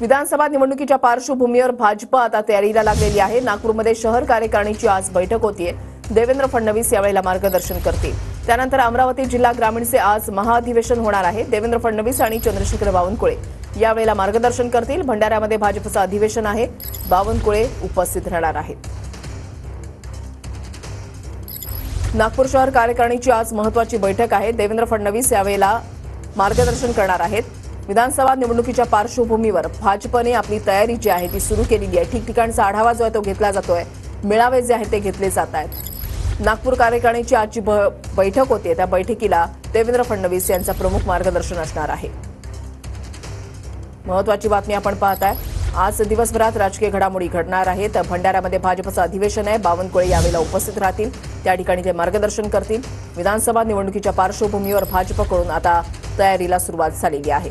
विधानसभा निवडणुकीच्या पार्श्वभूमीवर भाजप आता तयारीला लागलेली आहे। नागपूरमध्ये शहर कार्यकारिणीची आज बैठक होतीये। देवेंद्र फडणवीस यावेळेला मार्गदर्शन करतील। त्यानंतर अमरावती जिल्हा ग्रामीणचे आज महाअधिवेशन होणार आहे। देवेंद्र फडणवीस आणि चंद्रशेखर बावनकुळे यावेळेला मार्गदर्शन करतील। भंडाऱ्यामध्ये भाजपचं अधिवेशन आहे। बावनकुळे उपस्थित राहणार आहेत। नागपूर शहर कार्यकारिणीची आज महत्त्वाची बैठक आहे। देवेंद्र फडणवीस यावेळेला मार्गदर्शन करणार आहेत। विधानसभा निवडणुकीच्या पार्श्वभूमीवर भाजपने आपली तयारी जी आहे ती सुरू केलेली आहे। ठिकठिकाणचा आढावा जो आहे तो घेतला जातोय। मेळावे जे आहेत ते घेतले जात आहेत। नागपूर कार्यकारिणीची आजची बैठक होते। त्या बैठकीला देवेंद्र फडणवीस यांचा प्रमुख मार्गदर्शन असणार आहे। महत्त्वाची बातमी आपण पाहताय। आज दिवसभरात राजकीय घडामोडी घडणार आहेत। भंडाऱ्यामध्ये भाजपचं अधिवेशन आहे। बावनकुळे यावेळेला उपस्थित राहतील। त्या ठिकाणी ते मार्गदर्शन करतील। विधानसभा निवडणुकीच्या पार्श्वभूमीवर भाजपकडून आता तयारीला सुरुवात झालेली आहे।